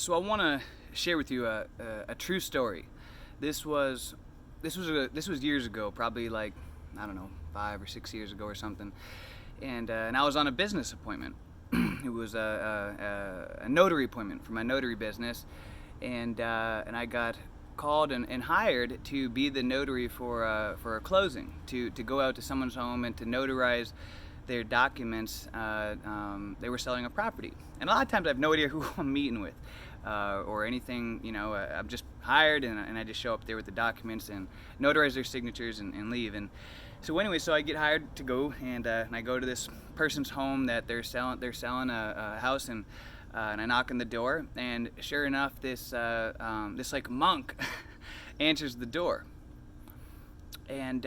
So I want to share with you a true story. This was this was years ago, probably like I don't know 5 or 6 years ago or something. And I was on a business appointment. It was a notary appointment for my notary business, and I got called and hired to be the notary for a closing, to go out to someone's home and to notarize their documents. They were selling a property, and a lot of times I have no idea who I'm meeting with or anything. I'm just hired, and I just show up there with the documents and notarize their signatures and leave. And so anyway, so I get hired to go, and I go to this person's home that they're selling a house, and I knock on the door, and sure enough, this like monk answers the door, and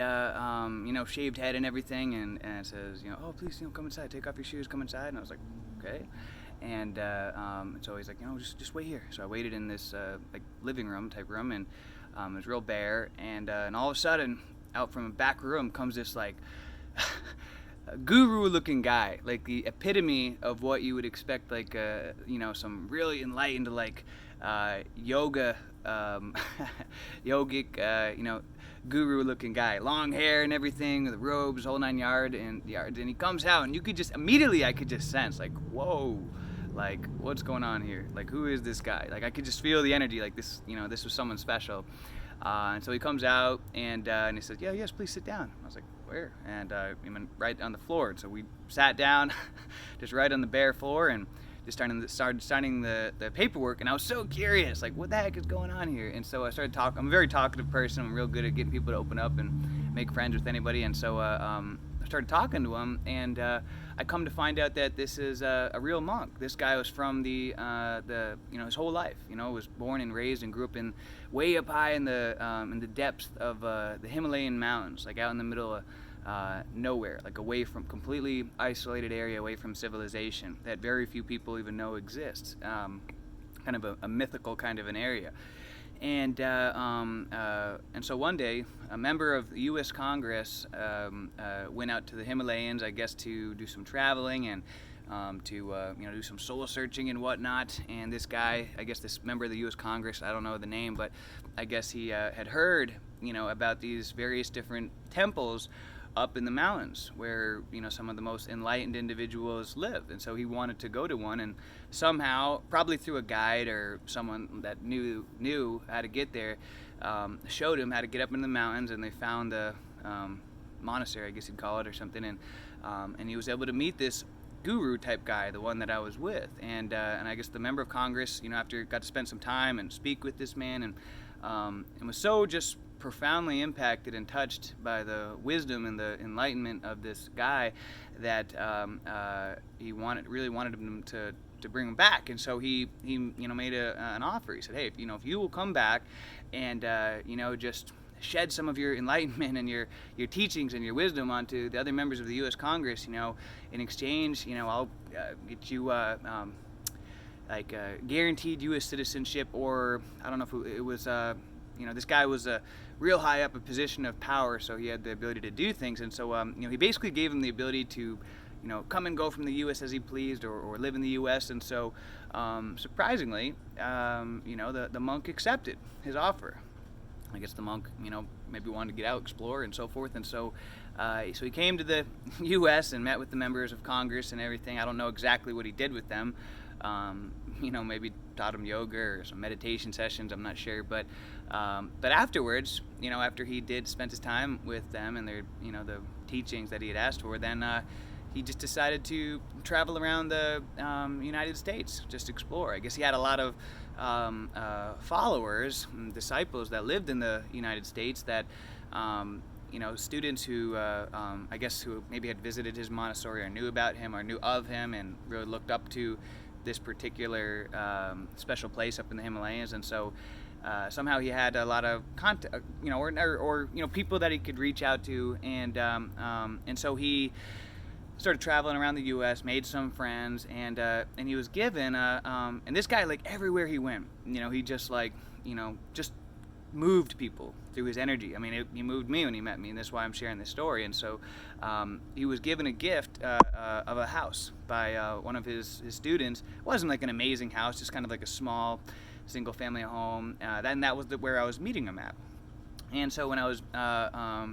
shaved head and everything, and says, oh, please, come inside, take off your shoes, come inside. And I was like, okay. And so he's like, just wait here. So I waited in this like living room type room, and it was real bare, and all of a sudden, out from a back room comes this like guru-looking guy, like the epitome of what you would expect, like some really enlightened, like yoga, yogic, guru-looking guy, long hair and everything, with robes, whole 9 yards, and he comes out, and I could just sense, like, whoa, like, what's going on here? Like, who is this guy? Like, I could just feel the energy, like this, this was someone special. And so he comes out, and he says, yes, please sit down. I was like, where? And right on the floor. And so we sat down, just right on the bare floor, and just started signing the paperwork. And I was so curious, like, what the heck is going on here? And so I started talking. I'm a very talkative person. I'm real good at getting people to open up and make friends with anybody. And so I started talking to him, and I come to find out that this is a real monk. This guy was from the his whole life, was born and raised and grew up in way up high in the depths of the Himalayan mountains, like out in the middle of nowhere, like away from, completely isolated area, away from civilization that very few people even know exists. Kind of a mythical kind of an area. And so one day, a member of the U.S. Congress went out to the Himalayas, I guess, to do some traveling and to do some soul searching and whatnot. And this guy, I guess this member of the U.S. Congress, I don't know the name, but I guess he had heard, about these various different temples up in the mountains where some of the most enlightened individuals live, and so he wanted to go to one, and somehow, probably through a guide or someone that knew how to get there, showed him how to get up in the mountains, and they found the monastery, I guess you'd call it, or something, and he was able to meet this guru type guy, the one that I was with, and I guess the member of Congress, after got to spend some time and speak with this man, and was so just profoundly impacted and touched by the wisdom and the enlightenment of this guy that he really wanted him to bring him back. And so he made an offer. He said, hey, if you will come back and just shed some of your enlightenment and your teachings and your wisdom onto the other members of the U.S. Congress, in exchange, I'll get you guaranteed U.S. citizenship, or I don't know if it was this guy was real high up a position of power, so he had the ability to do things, and so he basically gave him the ability to come and go from the U.S. as he pleased, or live in the U.S. And so surprisingly, the monk accepted his offer. I guess the monk maybe wanted to get out, explore, and so forth, and so he came to the U.S. and met with the members of Congress and everything. I don't know exactly what he did with them. Maybe taught him yoga or some meditation sessions, I'm not sure, but afterwards, after he spent his time with them and their, the teachings that he had asked for, then he just decided to travel around the United States, just explore. I guess he had a lot of followers and disciples that lived in the United States that, students who, I guess, who maybe had visited his monastery or knew about him or knew of him and really looked up to this particular special place up in the Himalayas. And so somehow he had a lot of contact, or people that he could reach out to, and so he started traveling around the U.S., made some friends, and he was given and this guy, like, everywhere he went, he just just moved people through his energy. I mean, he moved me when he met me, and that's why I'm sharing this story. And so he was given a gift of a house by one of his students. It wasn't like an amazing house, just kind of like a small single family home. That was where I was meeting him at. And so when I was,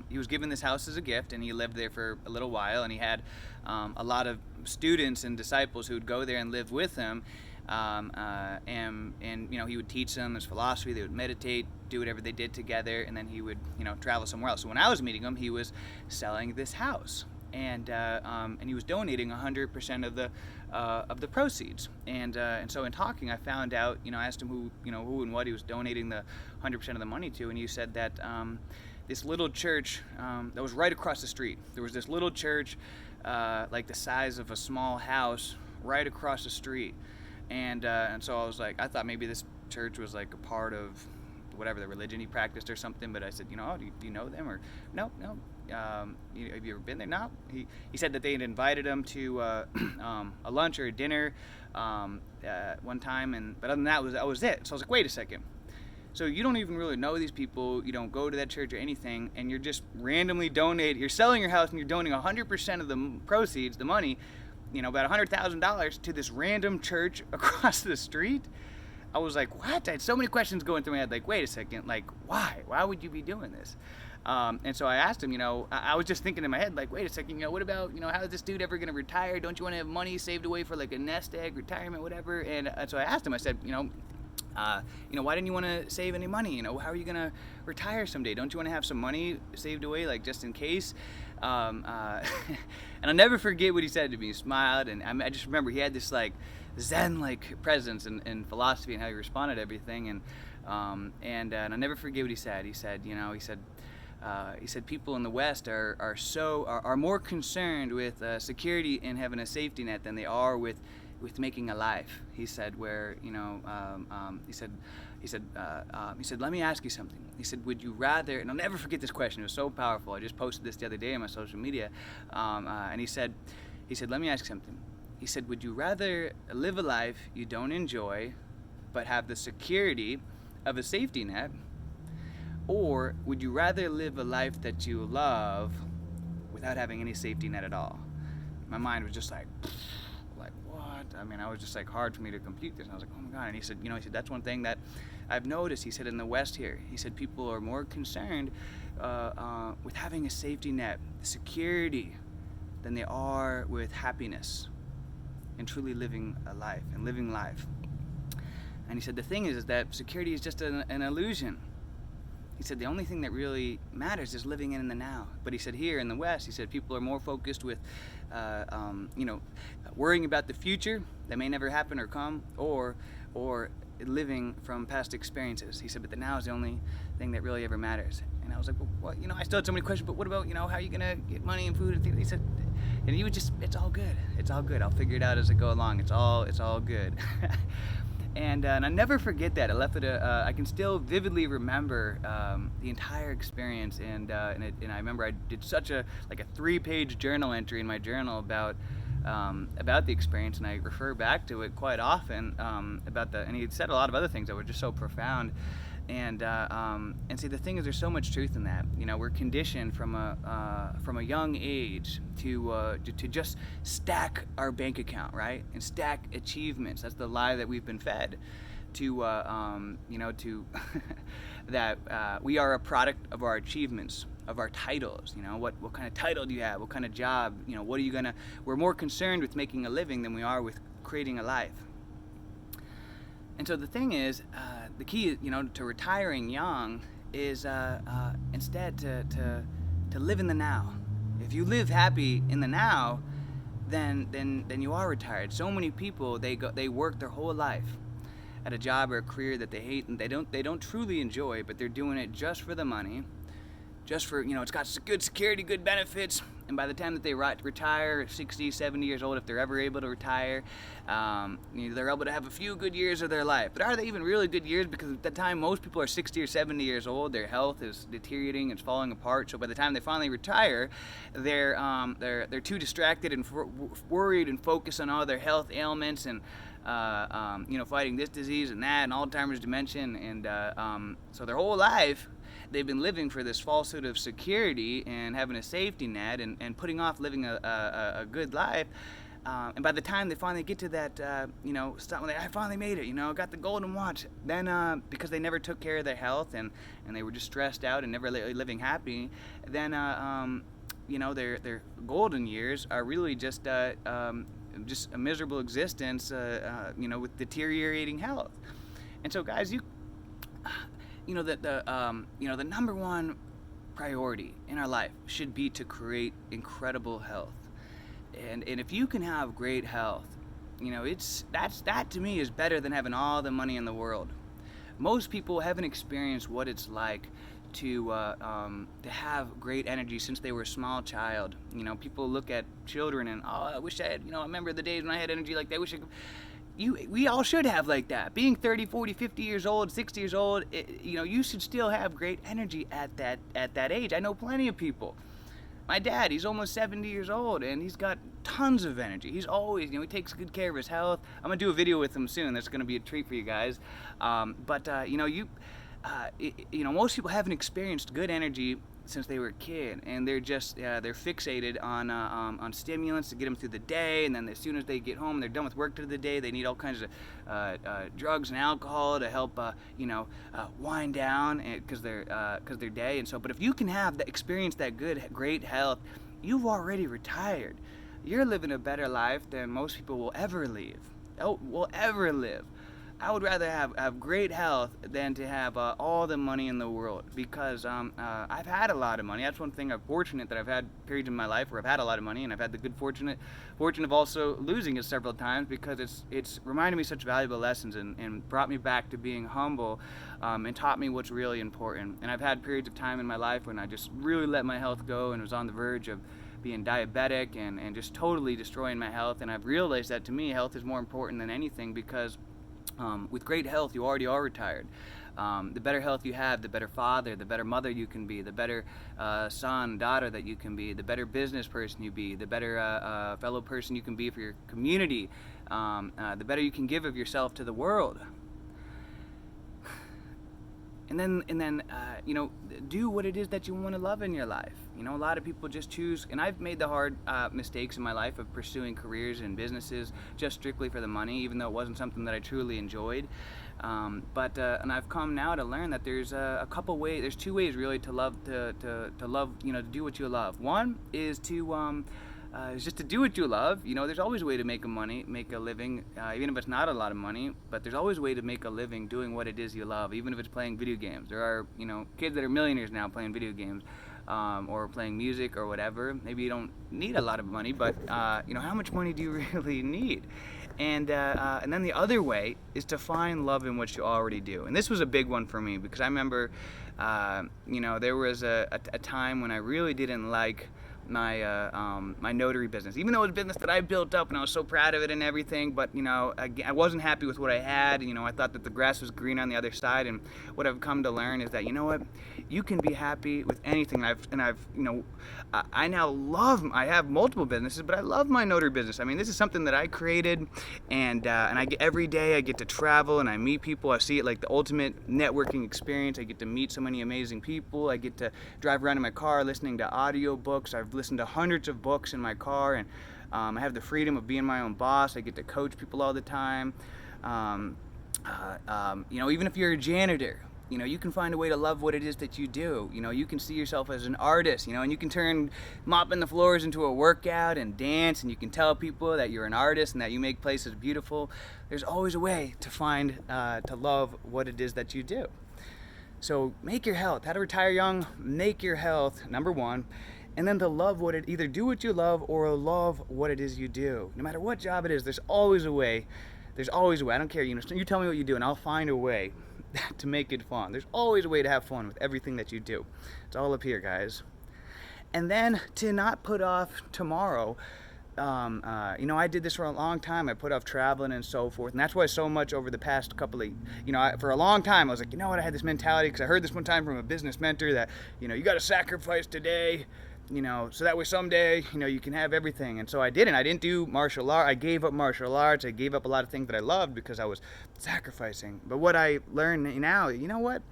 he was given this house as a gift, and he lived there for a little while, and he had a lot of students and disciples who would go there and live with him. And you know, he would teach them his philosophy. They would meditate, do whatever they did together, and then he would, you know, travel somewhere else. So when I was meeting him, he was selling this house, and he was donating 100% of the proceeds. And so in talking, I found out, you know, I asked him who and what he was donating the 100% of the money to, and he said that this little church that was right across the street. There was this little church, like the size of a small house, right across the street. And so I was like, I thought maybe this church was like a part of whatever the religion he practiced or something. But I said, you know, do you know them? Or no. Have you ever been there? No. He said that they had invited him to a lunch or a dinner one time, but other than that was it. So I was like, wait a second. So you don't even really know these people. You don't go to that church or anything, and you're just randomly donating. You're selling your house and you're donating 100% of the proceeds, the money, you know, about $100,000 to this random church across the street. I was like, what? I had so many questions going through my head. Like, wait a second. Like, why? Why would you be doing this? And so I asked him, you know, I was just thinking in my head, like, wait a second, you know, what about, you know, how is this dude ever going to retire? Don't you want to have money saved away for like a nest egg retirement, whatever? And so I asked him, I said, you know, why didn't you want to save any money? You know, how are you going to retire someday? Don't you want to have some money saved away, like just in case? And I'll never forget what he said to me. He smiled, and I just remember he had this like Zen-like presence and philosophy and how he responded to everything. And I'll never forget what he said. He said, you know, he said people in the West are more concerned with security and having a safety net than they are with making a life. He said, where, you know, he said, let me ask you something. He said, would you rather, and I'll never forget this question, it was so powerful. I just posted this the other day on my social media, and he said, let me ask you something. He said, would you rather live a life you don't enjoy, but have the security of a safety net, or would you rather live a life that you love without having any safety net at all? My mind was just like what? I mean, I was just like, hard for me to compute this. And I was like, oh my God. And he said, you know, that's one thing that I've noticed. He said, in the West here, he said, people are more concerned with having a safety net, security, than they are with happiness and truly living a life and living life. And he said, the thing is that security is just an illusion. He said, the only thing that really matters is living in the now. But he said, here in the West, he said, people are more focused with, worrying about the future that may never happen or come, or living from past experiences. He said, but the now is the only thing that really ever matters. And I was like, well, you know, I still had so many questions, but what about, you know, how are you going to get money and food and things? He said, and he would just, it's all good. It's all good. I'll figure it out as I go along. It's all good. And I never forget that. I left it. I can still vividly remember the entire experience, and I remember I did such a 3-page journal entry in my journal about the experience, and I refer back to it quite often and he had said a lot of other things that were just so profound. And see, the thing is, there's so much truth in that. You know, we're conditioned from a young age to just stack our bank account, right, and stack achievements. That's the lie that we've been fed. That we are a product of our achievements, of our titles. You know, what kind of title do you have? What kind of job? You know, we're more concerned with making a living than we are with creating a life. And so the thing is, the key, you know, to retiring young is instead to live in the now. If you live happy in the now, then you are retired. So many people, they work their whole life at a job or a career that they hate and they don't truly enjoy, but they're doing it just for the money, just for, you know, it's got good security, good benefits. And by the time that they retire, 60, 70 years old, if they're ever able to retire, they're able to have a few good years of their life. But are they even really good years? Because at the time most people are 60 or 70 years old, their health is deteriorating, it's falling apart. So by the time they finally retire, they're too distracted and worried and focused on all their health ailments and fighting this disease and that and Alzheimer's, dementia, and so their whole life they've been living for this falsehood of security and having a safety net and putting off living a good life. And by the time they finally get to that, stop, I finally made it, got the golden watch. Then, because they never took care of their health and they were just stressed out and never living happy, then, their golden years are really just a miserable existence, with deteriorating health. And so, guys, the number one priority in our life should be to create incredible health. And if you can have great health, that to me is better than having all the money in the world. Most people haven't experienced what it's like to have great energy since they were a small child. People look at children and, oh, I wish I had, I remember the days when I had energy like that. I wish I could. We all should have like that. Being 30, 40, 50 years old, 60 years old, you should still have great energy at that age. I know plenty of people. My dad, he's almost 70 years old, and he's got tons of energy. He's always, he takes good care of his health. I'm going to do a video with him soon. That's going to be a treat for you guys. Most people haven't experienced good energy since they were a kid, and they're just they're fixated on stimulants to get them through the day, and then as soon as they get home, they're done with work through the day. They need all kinds of drugs and alcohol to help wind down because their day. And so, but if you can experience that great health, you've already retired. You're living a better life than most people will ever live. I would rather have great health than to have all the money in the world, because I've had a lot of money. That's one thing I'm fortunate that I've had periods in my life where I've had a lot of money, and I've had the good fortune of also losing it several times, because it's reminded me such valuable lessons and brought me back to being humble, and taught me what's really important. And I've had periods of time in my life when I just really let my health go and was on the verge of being diabetic and just totally destroying my health. And I've realized that to me, health is more important than anything, because with great health, you already are retired. The better health you have, the better father, the better mother you can be, the better son, daughter that you can be, the better business person you be, the better fellow person you can be for your community, the better you can give of yourself to the world. And then do what it is that you want to love in your life. A lot of people just choose, and I've made the hard mistakes in my life of pursuing careers and businesses just strictly for the money, even though it wasn't something that I truly enjoyed. And I've come now to learn that there's a couple ways. There's two ways really to love, to love, to do what you love. One is just to do what you love. There's always a way to make a living, even if it's not a lot of money, but there's always a way to make a living doing what it is you love, even if it's playing video games. There are, kids that are millionaires now playing video games, or playing music or whatever. Maybe you don't need a lot of money, but, how much money do you really need? And then the other way is to find love in what you already do. And this was a big one for me, because I remember, there was a time when I really didn't like my notary business, even though it was a business that I built up and I was so proud of it and everything. But I wasn't happy with what I had. I thought that the grass was green on the other side. And what I've come to learn is that you can be happy with anything. I have multiple businesses, but I love my notary business. I mean, this is something that I created, and I get every day I get to travel and I meet people. I see it like the ultimate networking experience. I get to meet so many amazing people. I get to drive around in my car listening to audio books. I've listened to hundreds of books in my car, and I have the freedom of being my own boss. I get to coach people all the time. Even if you're a janitor, you can find a way to love what it is that you do. You can see yourself as an artist, and you can turn mopping the floors into a workout and dance, and you can tell people that you're an artist and that you make places beautiful. There's always a way to find, to love what it is that you do. So make your health. How to retire young, make your health, number one. And then to love either do what you love or love what it is you do. No matter what job it is, there's always a way. There's always a way. I don't care. You tell me what you do, and I'll find a way to make it fun. There's always a way to have fun with everything that you do. It's all up here, guys. And then to not put off tomorrow. I did this for a long time. I put off traveling and so forth, and that's why so much over the past couple of, for a long time I was like, I had this mentality, because I heard this one time from a business mentor that, you got to sacrifice today so that way someday, you can have everything. And so I didn't. I didn't do martial art. I gave up martial arts. I gave up a lot of things that I loved because I was sacrificing. But what I learned now, you know what?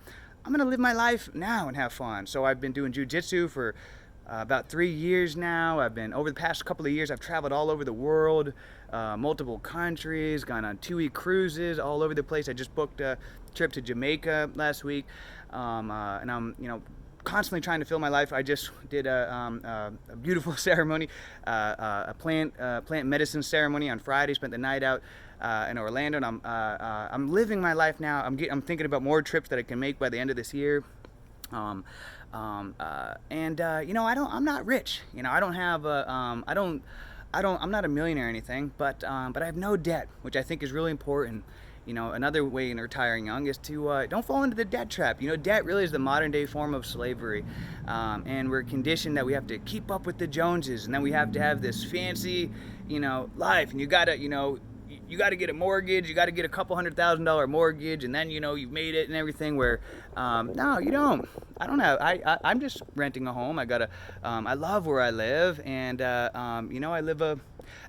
I'm going to live my life now and have fun. So I've been doing jujitsu for about 3 years now. Over the past couple of years, I've traveled all over the world, multiple countries, gone on 2-week cruises all over the place. I just booked a trip to Jamaica last week, and I'm, constantly trying to fill my life. I just did a beautiful ceremony, a plant medicine ceremony on Friday. Spent the night out in Orlando, and I'm living my life now. I'm thinking about more trips that I can make by the end of this year. I'm not rich. I don't have I'm not a millionaire or anything, but I have no debt, which I think is really important. Another way in retiring young is to don't fall into the debt trap. Debt really is the modern day form of slavery, and we're conditioned that we have to keep up with the Joneses, and then we have to have this fancy, life, and you gotta get a mortgage, you gotta get a couple $100,000 mortgage, and then you've made it and everything. Where no, you don't. I don't have. I'm just renting a home. I love where I live, and I live a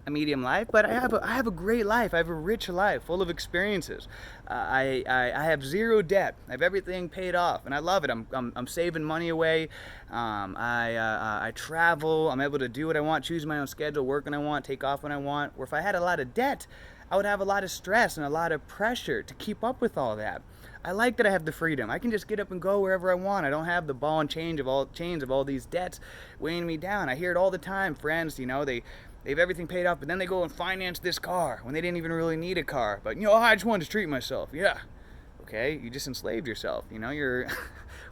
medium life, but I have a great life. I have a rich life full of experiences. I have zero debt. I have everything paid off, and I love it. I'm saving money away. I travel. I'm able to do what I want, choose my own schedule, work when I want, take off when I want. Or if I had a lot of debt, I would have a lot of stress and a lot of pressure to keep up with all that. I like that I have the freedom. I can just get up and go wherever I want. I don't have the ball and chains of all these debts weighing me down. I hear it all the time. Friends, they have everything paid off, but then they go and finance this car when they didn't even really need a car. But I just wanted to treat myself. Yeah, okay, you just enslaved yourself. You're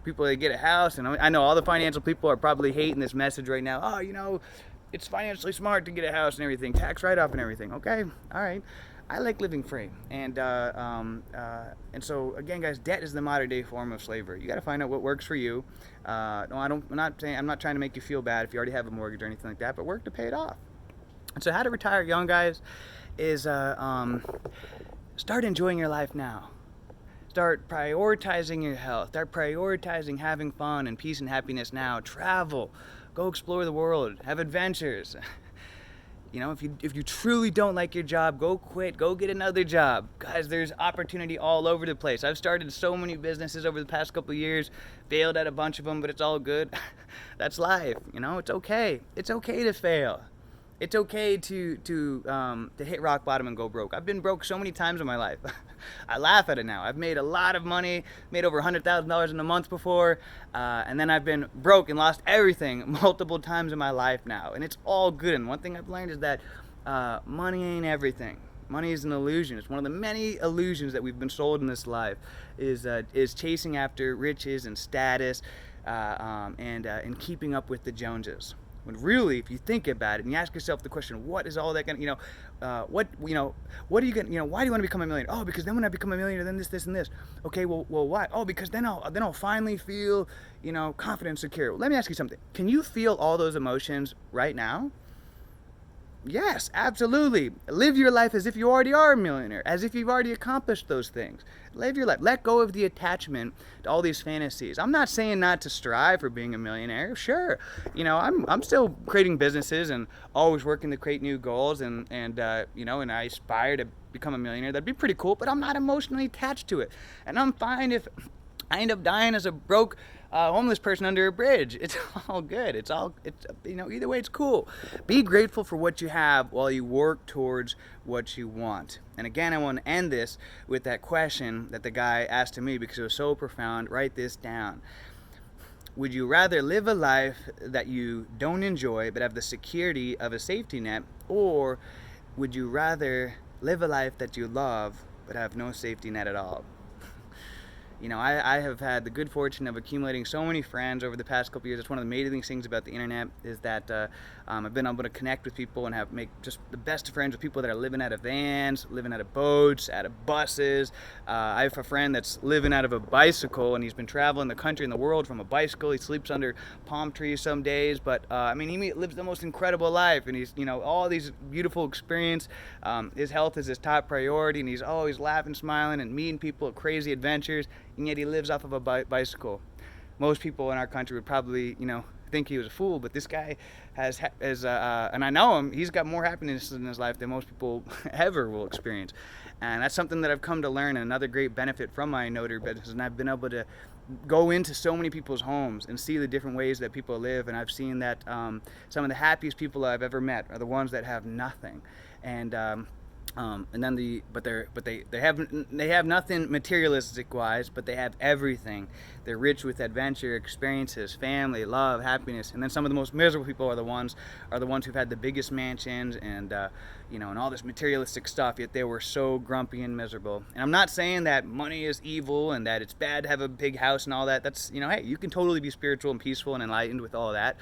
people that get a house, and I know all the financial people are probably hating this message right now. Oh, it's financially smart to get a house and everything, tax write-off and everything. Okay, all right. I like living free, and so again, guys, debt is the modern day form of slavery. You got to find out what works for you. No, I'm not trying to make you feel bad if you already have a mortgage or anything like that, but work to pay it off. And so, how to retire young, guys, is start enjoying your life now. Start prioritizing your health. Start prioritizing having fun and peace and happiness now. Travel, go explore the world, have adventures. If you truly don't like your job, go quit, go get another job. Guys, there's opportunity all over the place. I've started so many businesses over the past couple of years, failed at a bunch of them, but it's all good. That's life, it's okay. It's okay to fail. It's okay to hit rock bottom and go broke. I've been broke so many times in my life. I laugh at it now. I've made a lot of money, made over $100,000 in a month before, and then I've been broke and lost everything multiple times in my life now. And it's all good. And one thing I've learned is that money ain't everything. Money is an illusion. It's one of the many illusions that we've been sold in this life, is chasing after riches and status, and keeping up with the Joneses. When really, if you think about it and you ask yourself the question, what is all that going to, what are you going to, why do you want to become a millionaire? Oh, because then when I become a millionaire, then this, and this. Okay, well, why? Oh, because then I'll finally feel, confident and secure. Well, let me ask you something. Can you feel all those emotions right now? Yes, absolutely. Live your life as if you already are a millionaire, as if you've already accomplished those things. Live your life. Let go of the attachment to all these fantasies. I'm not saying not to strive for being a millionaire. Sure, I'm still creating businesses and always working to create new goals, and I aspire to become a millionaire. That'd be pretty cool, but I'm not emotionally attached to it, and I'm fine if I end up dying as a broke homeless person under a bridge. It's all good. Either way, it's cool. Be grateful for what you have while you work towards what you want. And again, I want to end this with that question that the guy asked to me because it was so profound. Write this down. Would you rather live a life that you don't enjoy but have the security of a safety net, or would you rather live a life that you love but have no safety net at all? I have had the good fortune of accumulating so many friends over the past couple years. It's one of the amazing things about the internet is that I've been able to connect with people and make just the best of friends with people that are living out of vans, living out of boats, out of buses. I have a friend that's living out of a bicycle, and he's been traveling the country and the world from a bicycle. He sleeps under palm trees some days, but he lives the most incredible life, and he's all these beautiful experience. His health is his top priority, and he's always laughing, smiling, and meeting people at crazy adventures. And yet he lives off of a bicycle. Most people in our country would probably, think he was a fool, but this guy and I know him, he's got more happiness in his life than most people ever will experience. And that's something that I've come to learn, and another great benefit from my notary business. And I've been able to go into so many people's homes and see the different ways that people live. And I've seen that some of the happiest people I've ever met are the ones that have nothing. And then they have nothing materialistic wise, but they have everything. They're rich with adventure, experiences, family, love, happiness. And then some of the most miserable people are the ones who've had the biggest mansions and and all this materialistic stuff, yet they were so grumpy and miserable. And I'm not saying that money is evil and that it's bad to have a big house and all that. That's, hey, you can totally be spiritual and peaceful and enlightened with all that.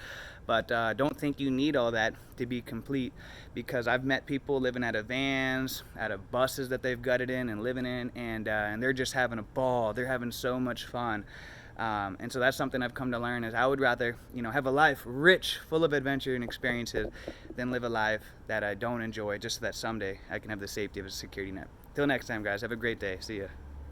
But don't think you need all that to be complete, because I've met people living out of vans, out of buses that they've gutted in and living in, and they're just having a ball. They're having so much fun. And so that's something I've come to learn, is I would rather, have a life rich, full of adventure and experiences, than live a life that I don't enjoy just so that someday I can have the safety of a security net. Till next time, guys, have a great day. See ya.